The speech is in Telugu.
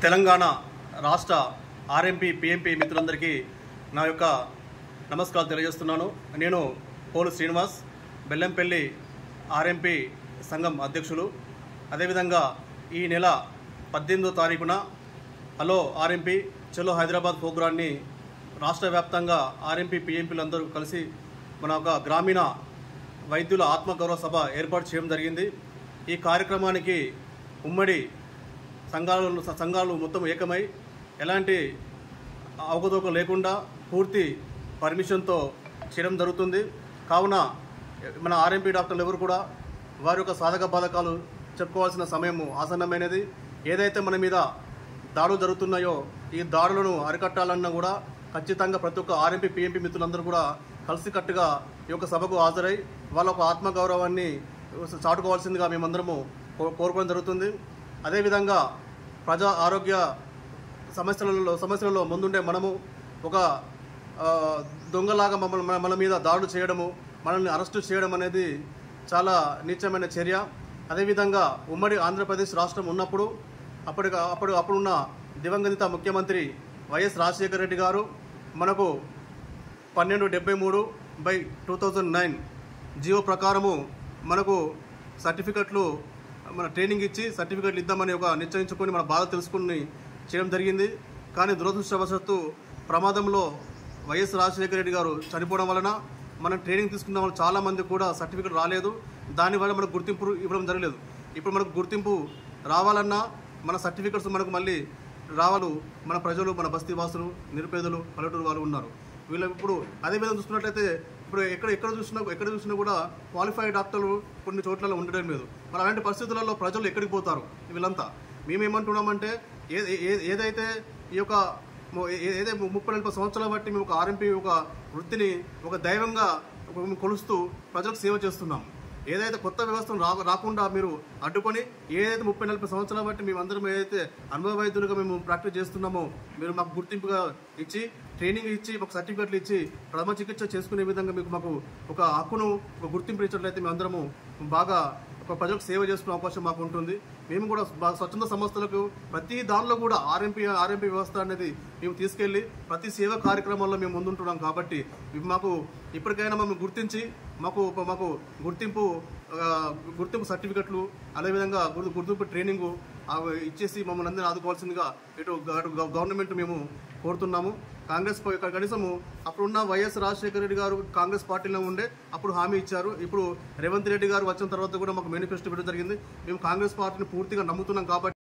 తెలంగాణ రాష్ట్ర ఆర్ఎంపీ పిఎంపీ మిత్రులందరికీ నా యొక్క నమస్కారాలు తెలియజేస్తున్నాను. నేను పోలు శ్రీనివాస్, బెల్లంపల్లి ఆర్ఎంపీ సంఘం అధ్యక్షులు. అదేవిధంగా ఈ నెల 18వ తారీఖున హలో ఆర్ఎంపీ చలో హైదరాబాద్ ప్రోగ్రాన్ని రాష్ట్ర వ్యాప్తంగా ఆర్ఎంపీ పిఎంపీలు అందరూ కలిసి మన ఒక గ్రామీణ వైద్యుల ఆత్మగౌరవ సభ ఏర్పాటు చేయడం జరిగింది. ఈ కార్యక్రమానికి ఉమ్మడి సంఘాలు మొత్తం ఏకమై ఎలాంటి అవకతవకలు లేకుండా పూర్తి పర్మిషన్తో చేయడం జరుగుతుంది. కావున మన ఆర్ఎంపీ డాక్టర్లు ఎవరు కూడా వారి యొక్క సాధక బాధకాలు చెప్పుకోవాల్సిన సమయం ఆసన్నమైనది. ఏదైతే మన మీద దాడులు జరుగుతున్నాయో ఈ దాడులను అరికట్టాలన్నా కూడా ఖచ్చితంగా ప్రతి ఒక్క ఆర్ఎంపీ పిఎంపీ మిత్రులందరూ కూడా కలిసికట్టుగా ఈ యొక్క సభకు హాజరై వాళ్ళ ఒక ఆత్మగౌరవాన్ని చాటుకోవాల్సిందిగా మేమందరము కోరుకోవడం జరుగుతుంది. అదేవిధంగా ప్రజా ఆరోగ్య సమస్యలలో ముందుండే మనము ఒక దొంగలాగా మన మీద దాడులు చేయడము, మనల్ని అరెస్టు చేయడం అనేది చాలా నీచమైన చర్య. అదేవిధంగా ఉమ్మడి ఆంధ్రప్రదేశ్ రాష్ట్రం ఉన్నప్పుడు అప్పుడున్న దివంగత ముఖ్యమంత్రి వైఎస్ రాజశేఖర రెడ్డి గారు మనకు 1273/2009 జియో ప్రకారము మనకు సర్టిఫికెట్లు మన ట్రైనింగ్ ఇచ్చి సర్టిఫికెట్లు ఇద్దామని ఒక నిశ్చయించుకొని మన బాధ తెలుసుకుని చేయడం జరిగింది. కానీ దురదృష్టవశాత్తు ప్రమాదంలో వైఎస్ రాజశేఖర రెడ్డి గారు చనిపోవడం వలన మనం ట్రైనింగ్ తీసుకున్న వాళ్ళు చాలామంది కూడా సర్టిఫికెట్ రాలేదు. దానివల్ల మనకు గుర్తింపు ఇవ్వడం జరగలేదు. ఇప్పుడు మనకు గుర్తింపు రావాలన్నా మన సర్టిఫికెట్స్ మనకు మళ్ళీ రావాలి. మన ప్రజలు, మన బస్తీ వాసులు, నిరుపేదలు, పల్లెటూరు వాళ్ళు ఉన్నారు. వీళ్ళు ఇప్పుడు అదేవిధంగా చూసుకున్నట్లయితే ఇప్పుడు ఎక్కడ చూసినా కూడా క్వాలిఫైడ్ డాక్టర్లు కొన్ని చోట్ల ఉండడం లేదు. మరి అలాంటి పరిస్థితులలో ప్రజలు ఎక్కడికి పోతారు? వీళ్ళంతా మేమేమంటున్నామంటే ఏదైతే ఈ యొక్క 30-40 సంవత్సరాల బట్టి మేము ఒక ఆర్ఎంపీ ఒక వృత్తిని ఒక దైవంగా కొలుస్తూ ప్రజలకు సేవ చేస్తున్నాం. ఏదైతే కొత్త వ్యవస్థను రాకుండా మీరు అడ్డుకొని ఏదైతే 30-40 సంవత్సరాల బట్టి మేమందరం ఏదైతే అనుభవ వైద్యులుగా మేము ప్రాక్టీస్ చేస్తున్నామో మీరు మాకు గుర్తింపుగా ఇచ్చి ట్రైనింగ్ ఇచ్చి మాకు సర్టిఫికెట్లు ఇచ్చి ప్రథమ చికిత్స చేసుకునే విధంగా మాకు ఒక హక్కును ఒక గుర్తింపు ఇచ్చినట్లయితే మేమందరము బాగా ఒక ప్రజలకు సేవ చేసుకునే అవకాశం మాకు ఉంటుంది. మేము కూడా స్వచ్ఛంద సంస్థలకు ప్రతి దానిలో కూడా ఆర్ఎంపీ వ్యవస్థ అనేది మేము తీసుకెళ్ళి ప్రతి సేవా కార్యక్రమాల్లో మేము ముందుంటున్నాం. కాబట్టి మాకు ఇప్పటికైనా మేము గుర్తించి మాకు గుర్తింపు సర్టిఫికెట్లు అదేవిధంగా గుర్తింపు ట్రైనింగు ఇచ్చేసి మమ్మల్ని అందరినీ ఆదుకోవాల్సిందిగా ఇటు గవర్నమెంట్ మేము కోరుతున్నాము. కనీసము అప్పుడున్న వైఎస్ రాజశేఖర రెడ్డి గారు కాంగ్రెస్ పార్టీలో ఉండే అప్పుడు హామీ ఇచ్చారు. ఇప్పుడు రేవంత్ రెడ్డి గారు వచ్చిన తర్వాత కూడా మాకు మేనిఫెస్టో పెట్టడం జరిగింది. మేము కాంగ్రెస్ పార్టీని పూర్తిగా నమ్ముతున్నాం కాబట్టి